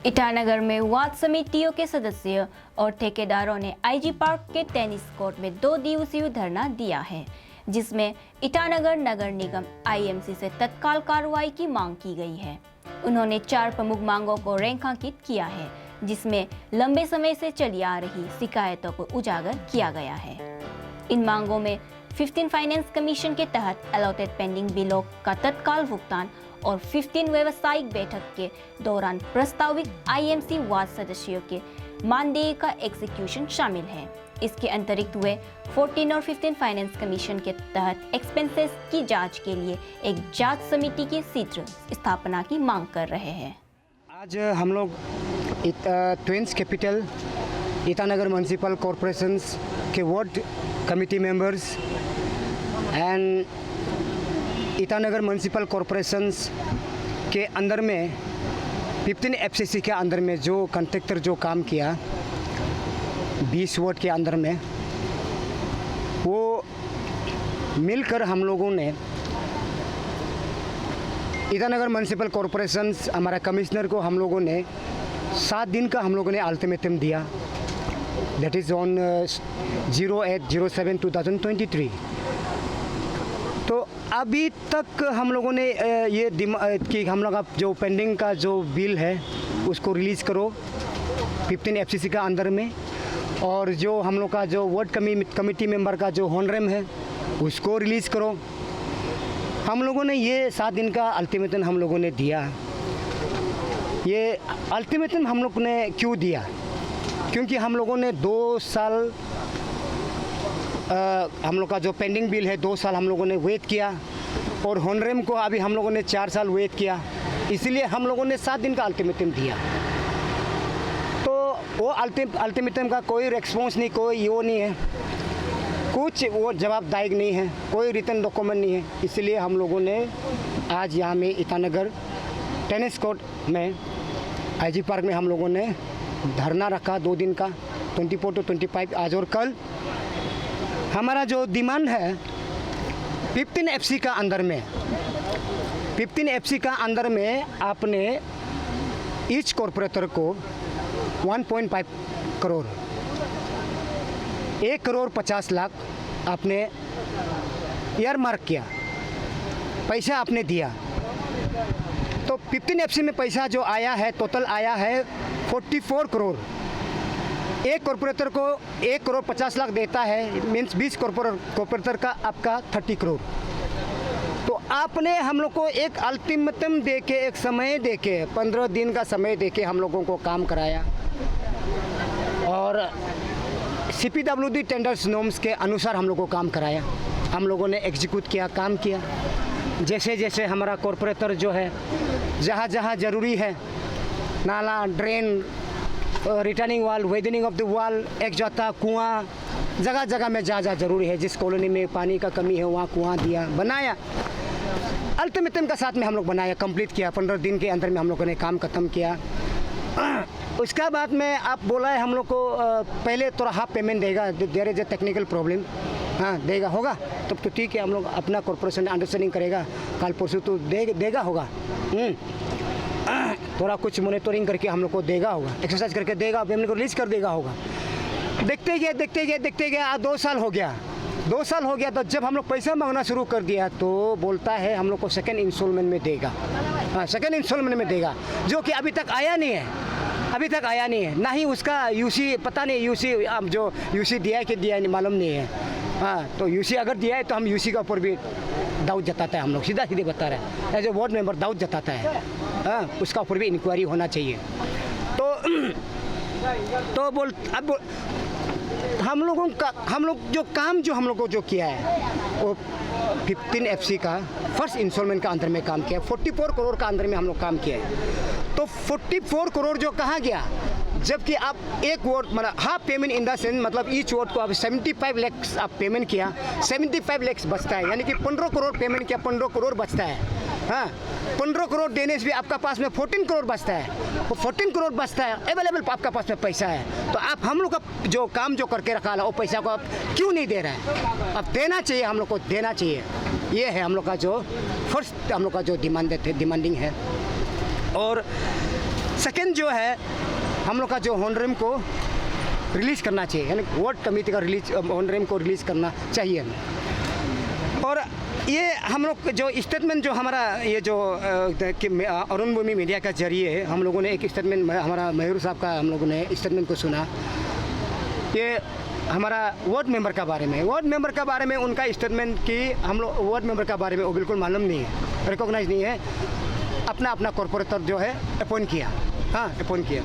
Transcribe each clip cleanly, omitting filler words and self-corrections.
ईटानगर में वार्ड समितियों के सदस्यों और ठेकेदारों ने आईजी पार्क के टेनिस कोर्ट में 2 दिवसीय धरना दिया है, जिसमें ईटानगर नगर निगम आईएमसी से तत्काल कार्रवाई की मांग की गई है। उन्होंने 4 प्रमुख मांगों को रेखांकित किया है, जिसमें लंबे समय से चली आ रही शिकायतों को उजागर किया गया है। इन मांगों में 15 फाइनेंस कमीशन के तहत अलॉटेड पेंडिंग बिलों का तत्काल भुगतान और 15 व्यावसायिक बैठक के दौरान प्रस्तावित आईएमसी वार्ड सदस्यों के मानदेय का एग्जीक्यूशन शामिल है। इसके अतिरिक्त वे 14 और 15 फाइनेंस कमीशन के तहत एक्सपेंसेस की जांच के लिए एक जांच समिति की शीघ्र स्थापना की मांग कर रहे हैं। आज हम लोग twins capital Itanagar municipal corporation के ward committee members and Itanagar municipal corporation के अंदर में 15 एफसीसी के अंदर में जो कॉन्ट्रैक्टर जो काम किया 20 वार्ड के अंदर में, वो मिलकर हम लोगों ने ईटानगर म्यूनिसिपल कॉरपोरेशन हमारा कमिश्नर को हम लोगों ने 7 दिन का हम लोगों ने अल्टीमेटम दिया। That is on 08/07/2023। तो अभी तक हम लोगों ने ये कि हम लोग जो पेंडिंग का जो बिल है उसको रिलीज़ करो 15 एफसीसी का अंदर में, और जो हम लोग का जो वार्ड कमेटी मेंबर का जो होनरेम है उसको रिलीज़ करो। हम लोगों ने ये 7 दिन का अल्टीमेटम हम लोगों ने दिया। ये अल्टीमेटम हम लोग ने क्यों दिया? क्योंकि हम लोगों ने 2 साल हम लोग का जो पेंडिंग बिल है 2 साल हम लोगों ने वेट किया, और होनरेम को अभी हम लोगों ने 4 साल वेट किया। इसलिए हम लोगों ने 7 दिन का अल्टीमेटम दिया। तो वो अल्टीमेटम का कोई रिस्पॉन्स नहीं, कोई वो नहीं है, कुछ वो जवाबदायक नहीं है, कोई रिटन डॉक्यूमेंट नहीं है। इसलिए हम लोगों ने आज यहाँ में ईटानगर टेनिस कोर्ट में आईजी पार्क में हम लोगों ने धरना रखा 2 दिन का, 24 to 25 आज और कल। हमारा जो डिमांड है 15 एफसी का अंदर में, 15 एफसी का अंदर में आपने ईच कॉरपोरेटर को 1.5 करोड़ 1,50,00,000 आपने ईयरमार्क किया, पैसा आपने दिया। तो 15 एफसी में पैसा जो आया है टोटल आया है 44 करोड़। एक कॉरपोरेटर को 1,50,00,000 देता है, मीन्स 20 कॉरपोरेटर का आपका 30 करोड़। तो आपने हम लोग को एक अल्टीमेटम दे के, एक समय दे के, 15 दिन का समय दे के हम लोगों को काम कराया, और CPWD टेंडर्स नॉर्म्स के अनुसार हम लोग को काम कराया। हम लोगों ने एग्जीक्यूट किया, काम किया। जैसे जैसे हमारा कॉरपोरेटर जो है जहाँ जहाँ ज़रूरी है, नाला, ड्रेन, रिटर्निंग वाल, वेदनिंग ऑफ द वाल, एक जाता कुआं, जगह जगह में जहाँ जहाँ ज़रूरी है, जिस कॉलोनी में पानी का कमी है वहाँ कुआं दिया, बनाया। अल्टीमेटम का साथ में हम लोग बनाया, कंप्लीट किया। 15 दिन के अंदर में हम लोगों ने काम ख़त्म किया। उसका बाद में आप बोला है हम लोग को पहले थोड़ा हाफ पेमेंट देगा, there is a technical problem. हाँ, देगा होगा तब तो ठीक है, हम लोग अपना कॉरपोरेशन अंडरस्टैंडिंग करेगा, कल परसों तो देगा होगा। थोड़ा कुछ मॉनिटरिंग करके हम लोग को देगा होगा, एक्सरसाइज करके देगा, पेमेंट को रिलीज कर देगा होगा। देखते गए 2 साल हो गया। 2 साल हो गया तो जब हम लोग पैसा मांगना शुरू कर दिया तो बोलता है हम लोग को सेकंड इंस्टॉलमेंट में देगा। हाँ, सेकंड इंस्टॉलमेंट में देगा, जो कि अभी तक आया नहीं है। ना ही उसका यूसी, पता नहीं यूसी जो यूसी दिया है कि दिया नहीं मालूम नहीं है। हाँ, तो यूसी अगर दिया है तो हम यूसी के ऊपर भी डाउट जताता है, हम लोग सीधा बता रहे हैं, as a ward member doubt जताता है। हाँ, उसका ऊपर भी इंक्वायरी होना चाहिए। तो अब हम लोग जो काम जो हम लोग को जो किया है वो 15 एफसी का फर्स्ट इंस्टॉलमेंट का अंदर में काम किया, 44 करोड़ का अंदर में हम लोग काम किया है। तो 44 करोड़ जो कहाँ गया, जबकि आप एक वोट मतलब half payment in the sense, मतलब ईच वोट को आप 75 लाख आप पेमेंट किया, 75 लाख बचता है, यानी कि 15 करोड़ पेमेंट किया, 15 करोड़ बचता है। हाँ, 15 करोड़ देने से भी आपका पास में 14 करोड़ बचता है। वो 14 करोड़ बचता है, अवेलेबल आपका पास में पैसा है। तो आप हम लोग का जो काम जो करके रखा है वो पैसा को आप क्यों नहीं दे रहे हैं? अब देना चाहिए, हम लोग को देना चाहिए। ये है हम लोग का जो फर्स्ट हम लोग का जो डिमांडिंग है। और सेकंड जो है हम लोग का जो होनरम को रिलीज़ करना चाहिए, यानी वार्ड कमेटी का होनरम को रिलीज़ करना चाहिए हमें। और ये हम लोग जो स्टेटमेंट जो हमारा ये जो अरुण भूमि मीडिया का जरिए हम लोगों ने एक स्टेटमेंट, हमारा मयूर साहब का हम लोगों ने स्टेटमेंट को सुना, ये हमारा वार्ड मेंबर का बारे में, वार्ड मेंबर का बारे में उनका स्टेटमेंट कि हम लोग वार्ड मेंबर का बारे में वो बिल्कुल मालूम नहीं है, रिकॉग्नाइज नहीं है, अपना अपना कॉरपोरेटर जो है अपॉइंट किया, हाँ अपॉइंट किया।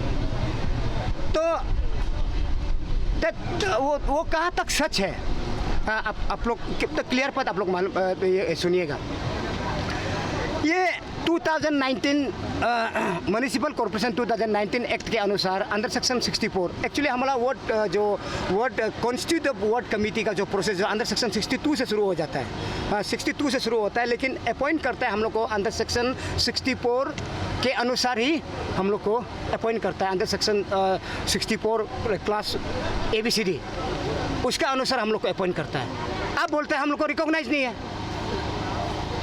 तो वो कहाँ तक सच है, हाँ आप लोग कितना क्लियर पद आप लोग मालूम ये सुनिएगा। ये 2019 म्यूनिसिपल कॉर्पोरेशन 2019 एक्ट के अनुसार अंडर सेक्शन 64 एक्चुअली हमारा वार्ड कॉन्स्टिट्यूटिव वार्ड कमेटी का जो प्रोसेस जो अंडर सेक्शन 62 से शुरू हो जाता है, 62 से शुरू होता है, लेकिन अपॉइंट करता है हम लोग को अंडर सेक्शन 64 के अनुसार ही हम लोग को अपॉइंट करता है, अंडर सेक्शन 64 क्लास ABCD उसका अनुसार हम लोग को अपॉइंट करता है। आप बोलते हैं हम लोग को रिकॉग्नाइज नहीं है।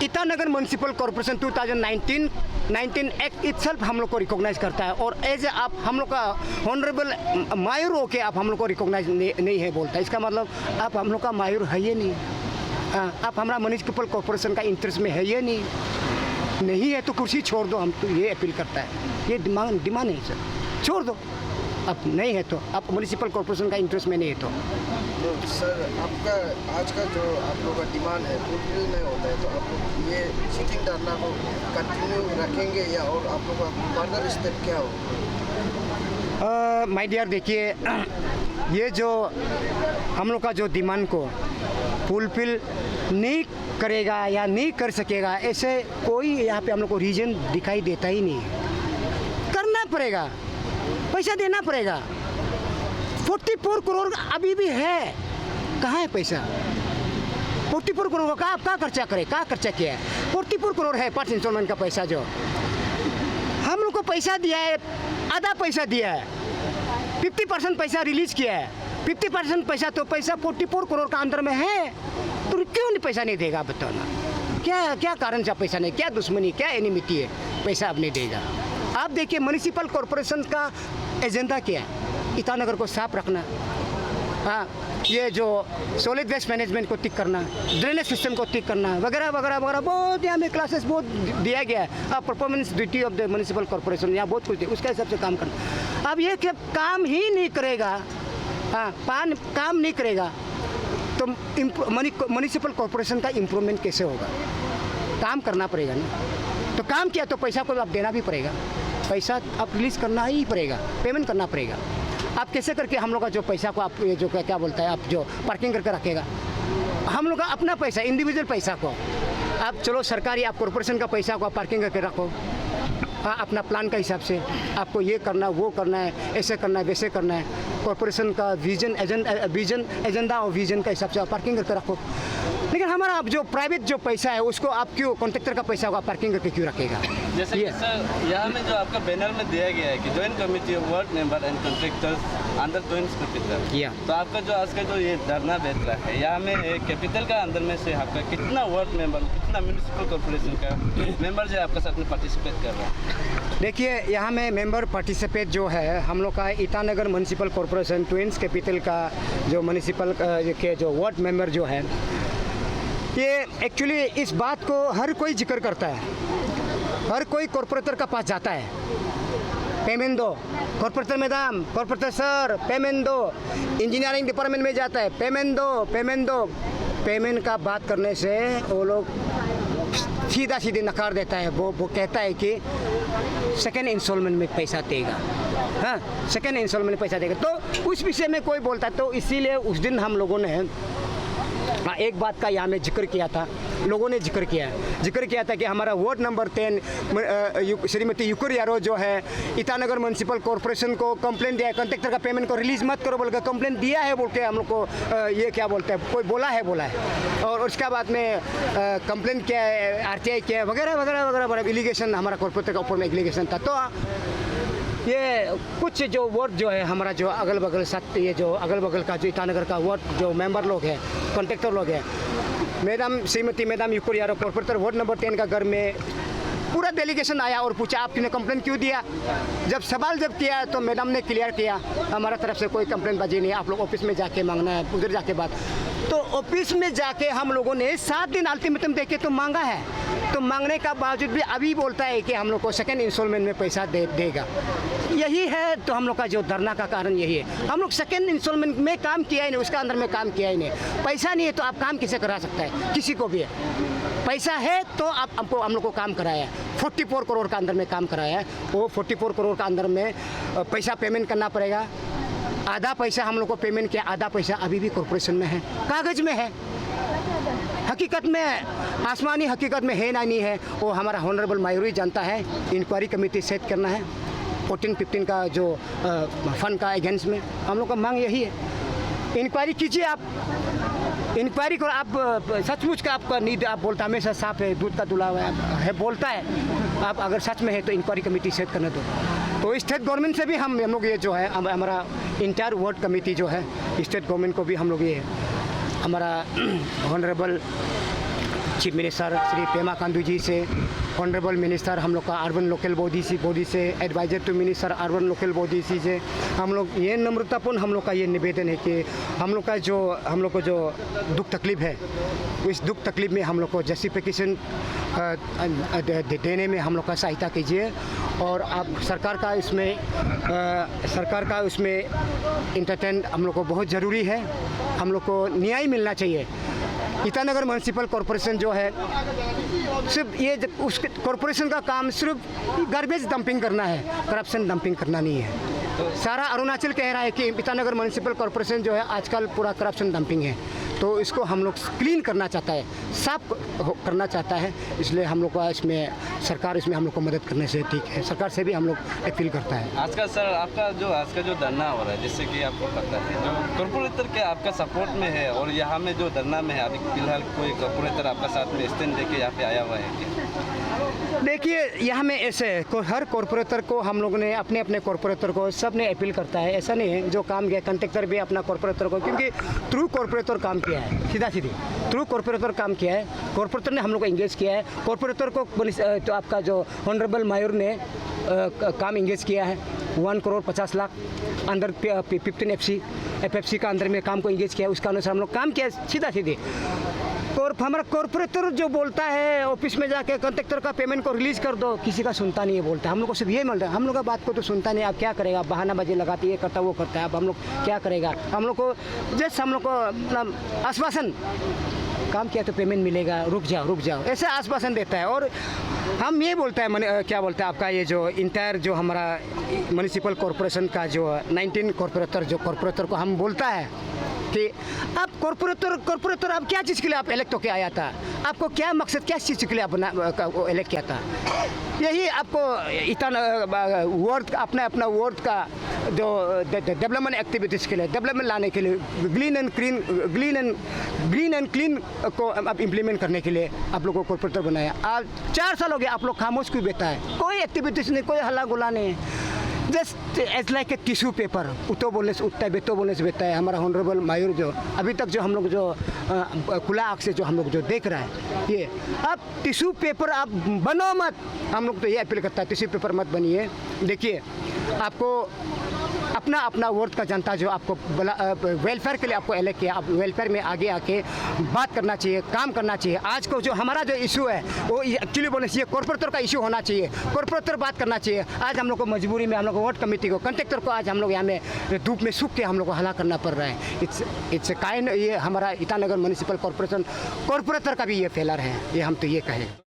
Itanagar municipal corporation 2019 act itself हम लोग को रिकॉग्नाइज करता है, और एज ए आप हम लोग का ऑनरेबल मायूर हो के आप हम लोग को रिकॉग्नाइज नहीं है बोलता है, इसका मतलब आप हम लोग का मायूर है ये नहीं, आप हमारा म्यूनिसिपल कॉर्पोरेशन का इंटरेस्ट में है ये नहीं है तो कुर्सी छोड़ दो, हम तो ये अपील करता है, ये डिमांड है सर, छोड़ दो, अब नहीं है तो आप म्यूनिसिपल कॉर्पोरेशन का इंटरेस्ट में नहीं है तो सर आपका आज का जो आप लोगों का डिमांड है फुलफिल नहीं होता है, तो आप लोग ये सिटिंग धरना को कंटिन्यू रखेंगे या और आप लोग का फर्दर स्टेप क्या हो? माय डियर देखिए, ये जो हम लोग का जो डिमांड को फुलफिल नहीं करेगा या नहीं कर सकेगा ऐसे कोई यहाँ पे हम लोग को रीजन दिखाई देता ही नहीं है। करना पड़ेगा, पैसा देना पड़ेगा। 44 करोड़ अभी भी है, कहाँ है पैसा? 44 करोड़ का आप क्या खर्चा करें, क्या खर्चा किया है? 44 करोड़ है फर्स्ट इंस्टॉलमेंट का पैसा, जो हम लोग को पैसा दिया है, आधा पैसा दिया है, 50% पैसा रिलीज किया है, 50% पैसा तो पैसा 44 करोड़ का अंदर में है, तो क्यों नहीं पैसा नहीं देगा? बताना क्या कारण से पैसा नहीं, क्या दुश्मनी, क्या एनिमिटी है, पैसा अब नहीं देगा? आप देखिए म्यूनिसिपल कॉर्पोरेशन का एजेंडा क्या है? ईटानगर को साफ रखना, हाँ ये जो सॉलिड वेस्ट मैनेजमेंट को ठीक करना, ड्रेनेज सिस्टम को ठीक करना, वगैरह वगैरह वगैरह बहुत यहाँ में क्लासेस बहुत दिया गया है। Performance duty of the municipal corporation यहाँ बहुत कुछ है, उसके हिसाब से काम करना। अब ये काम ही नहीं करेगा, हाँ काम नहीं करेगा तो म्यूनिसिपल कॉर्पोरेशन का इम्प्रूवमेंट कैसे होगा? काम करना पड़ेगा ना, तो काम किया तो पैसा को आप देना भी पड़ेगा, पैसा आप रिलीज़ करना ही पड़ेगा, पेमेंट करना पड़ेगा। आप कैसे करके हम लोग का जो पैसा को आप ये जो क्या बोलता है, आप जो पार्किंग करके रखेगा, हम लोग का अपना पैसा, इंडिविजुअल पैसा को आप चलो सरकारी आप कॉर्पोरेशन का पैसा को आप पार्किंग करके रखो, हाँ अपना प्लान का हिसाब से आपको ये करना वो करना है, ऐसे करना है वैसे करना है, कॉर्पोरेशन का विजन एजेंडा और विजन का हिसाब से आप पार्किंग करके रखो। लेकिन हमारा जो प्राइवेट जो पैसा है उसको आप क्यों, कॉन्ट्रैक्टर का पैसा को आप पार्किंग करके क्यों रखेगा? जैसे कि सर यहाँ में जो आपका बैनर में दिया गया है कि joint committee of ward member and contractors under joint capital, तो आपका जो आज का जो ये धरना बैठ रहा है यहाँ में कैपिटल का अंदर में से आपका कितना वार्ड मेंबर, कितना म्यूनिसिपल कॉर्पोरेशन का मेंबर जो है आपका साथ में पार्टिसिपेट कर रहा है? देखिए यहाँ में मेंबर पार्टिसिपेट जो है हम लोग का Itanagar municipal corporation twins capital का जो म्यूनिसिपल के जो वार्ड मेंबर जो है, ये एक्चुअली इस बात को हर कोई जिक्र करता है, हर कोई कॉर्पोरेटर का पास जाता है, पेमेंट दो, corporator madam, corporator sir payment दो, इंजीनियरिंग डिपार्टमेंट में जाता है पेमेंट दो, पेमेंट का बात करने से वो लोग सीधे नकार देता है। वो कहता है कि सेकेंड इंस्टॉलमेंट में पैसा देगा, हाँ सेकेंड इंस्टॉलमेंट में पैसा देगा, तो उस विषय में कोई बोलता है। तो इसीलिए उस दिन हम लोगों ने एक बात का यहाँ में जिक्र किया था, लोगों ने जिक्र किया था कि हमारा वार्ड नंबर 10 श्रीमती युकुर यारो जो है ईटानगर म्यूनिसिपल कॉर्पोरेशन को कंप्लेंट दिया है, कॉन्ट्रैक्टर का पेमेंट को रिलीज़ मत करो बोलकर कंप्लेंट दिया है बोल के हम लोग को ये क्या बोलते हैं, कोई बोला है और उसके बाद में कंप्लेंट किया है, RTI किया है वगैरह वगैरह वगैरह, एलिगेशन हमारा कॉर्पोरेटर का ऊपर में एलिगेशन था। तो ये कुछ जो वार्ड जो है हमारा जो अगल बगल साथ, ये जो अगल बगल का जो ईटानगर का वार्ड जो मेंबर लोग हैं, कॉन्ट्रैक्टर लोग हैं, श्रीमती मैडम युकुर यारो कॉर्पोरेटर वार्ड नंबर 10 का घर में पूरा डेलीगेशन आया और पूछा आपने कंप्लेंट क्यों दिया। जब सवाल किया तो मैडम ने क्लियर किया हमारा तरफ से कोई कंप्लेंट बाजी नहीं, आप लोग ऑफिस में जाके मांगना है, उधर जाके बात। तो ऑफिस में जाके हम लोगों ने 7 दिन अल्टीमेटम देके तो मांगा है, तो मांगने का बावजूद भी अभी बोलता है कि हम लोग को सेकेंड इंस्टॉलमेंट में पैसा देगा। यही है तो हम लोग का जो धरना का कारण यही है। हम लोग सेकेंड इंस्टॉलमेंट में काम किया ही नहीं, उसका अंदर में काम किया ही नहीं। पैसा नहीं है तो आप काम किसे करा सकता है, किसी को भी है। पैसा है तो आप हमको हम लोग को काम कराया है। 44 करोड़ का अंदर में काम कराया है। वो 44 करोड़ का अंदर में पैसा पेमेंट करना पड़ेगा। आधा पैसा हम लोग को पेमेंट किया, आधा पैसा अभी भी कॉर्पोरेशन में है, कागज में है। हकीकत में आसमानी हकीकत में है ना नहीं है, वो हमारा ऑनरेबल मायूरी जानता है। इंक्वायरी कमेटी सेट करना है 14-15 का जो फंड का अगेंस्ट में हम लोग का मांग यही है। इंक्वायरी कीजिए आप, इंक्वायरी को आप सचमुच का आपका नीड आप बोलता हमेशा साफ है, दूध का दुला हुआ है बोलता है। आप अगर सच में है तो इंक्वायरी कमेटी सेट करने दो। तो स्टेट गवर्नमेंट से भी हम लोग ये जो है हमारा इंटायर वार्ड कमेटी जो है स्टेट गवर्नमेंट को भी हम लोग ये हमारा honourable chief minister Shri Pema Khandu ji से, ऑनरेबल मिनिस्टर हम लोग का अर्बन लोकल बॉडी से, advisor to minister urban local body से हम लोग ये नम्रतापूर्ण हम लोग का ये निवेदन है कि हम लोग को जो दुख तकलीफ है, इस दुख तकलीफ में हम लोग को जस्टिफिकेशन देने में हम लोग का सहायता कीजिए। और आप सरकार का उसमें इंटरटेन हम लोग को बहुत ज़रूरी है। हम लोग को न्याय मिलना चाहिए। ईटानगर म्यूनसिपल कॉरपोरेशन जो है सिर्फ ये उस कॉरपोरेशन का काम सिर्फ गार्बेज डंपिंग करना है, करप्शन डंपिंग करना नहीं है। सारा अरुणाचल कह रहा है कि ईटानगर म्यूनसिपल कॉरपोरेशन जो है आजकल पूरा करप्शन डंपिंग है, तो इसको हम लोग क्लीन करना चाहता है, साफ करना चाहता है। इसलिए हम लोग का इसमें सरकार इसमें हम लोग को मदद करने से ठीक है, सरकार से भी हम लोग अपील करता है। आज का सर आपका जो धरना हो रहा है, जिससे कि आपको पता है जो कॉर्पोरेटर के आपका सपोर्ट में है और यहाँ में जो धरना में है अभी फिलहाल कोई कॉर्पोरेटर आपका साथ में स्टैंड लेके यहाँ पे आया हुआ है? देखिए यहाँ में ऐसे हर कॉर्पोरेटर को हम लोग ने अपने कॉर्पोरेटर को सब ने अपील करता है। ऐसा नहीं है जो काम किया कॉन्ट्रैक्टर भी अपना कॉर्पोरेटर को, क्योंकि थ्रू कॉर्पोरेटर काम किया है, सीधी थ्रू कॉर्पोरेटर काम किया है। कॉर्पोरेटर ने हम लोग को इंगेज किया है। कॉर्पोरेटर को तो आपका जो ऑनरेबल मायूर ने काम इंगेज किया है 1 करोड़ 50 लाख अंदर 15 FFC का अंदर में काम को इंगेज किया है। उसका अनुसार हम लोग काम किया सीधी। और हमारा कॉर्पोरेटर जो बोलता है ऑफिस में जाके कॉन्ट्रैक्टर का पेमेंट को रिलीज कर दो, किसी का सुनता नहीं है, बोलता है। हम लोग को सिर्फ ये मिल रहा है, हम लोग का बात को तो सुनता नहीं। आप क्या करेगा, बहानाबाजी लगाती है, करता वो करता है। अब हम लोग क्या करेगा, हम लोग को जस्ट हम लोग को आश्वासन, काम किया तो पेमेंट मिलेगा, रुक जाओ ऐसे आश्वासन देता है। और हम ये बोलता है क्या बोलता है आपका ये जो इंटायर जो हमारा म्यूनिसिपल कॉर्पोरेशन का जो 19 कॉर्पोरेटर को हम बोलता है कि आप कॉर्पोरेटर आप क्या चीज़ के लिए आप इलेक्ट होके आया था, आपको क्या मकसद, क्या चीज़ के लिए आप इलेक्ट किया था। यही आपको इतना वर्ड अपना वर्ड का जो डेवलपमेंट एक्टिविटीज़ के लिए, डेवलपमेंट लाने के लिए, ग्रीन एंड क्लीन को आप इम्प्लीमेंट करने के लिए आप लोगों को कॉर्पोरेटर बनाया। आज 4 साल हो गए, आप लोग खामोश क्यों बैठा है, कोई एक्टिविटीज़ नहीं, कोई हल्ला गुला नहीं है। Just as like a tissue paper, उतो बोलने से उठता है, बेतो बोलने से बैठता है। हमारा ऑनरेबल मायूर जो अभी तक जो हम लोग जो खुला आँख से जो हम लोग जो देख रहा है, ये आप टिश्यू पेपर आप बनो मत। हम लोग तो ये अपील करता है, टिश्यू पेपर मत बनिए। देखिए आपको अपना वर्ड का जनता जो आपको वेलफेयर के लिए आपको इलेक्ट किया, आप वेलफेयर में आगे आके बात करना चाहिए, काम करना चाहिए। आज को जो हमारा जो इशू है वो एक्चुअली बोलने चाहिए कॉर्पोरेटर का इशू होना चाहिए, कॉर्पोरेटर बात करना चाहिए। आज हम लोग को मजबूरी में हम लोग वार्ड कमेटी को, कॉन्ट्रैक्टर को आज हम लोग यहाँ में धूप में सूख के हम लोग को हला करना पड़ रहा है। इट्स काइंड ये हमारा ईटानगर म्यूनिसिपल कॉर्पोरेशन कॉर्पोरेटर का भी ये फेलर है, ये हम तो ये कहें।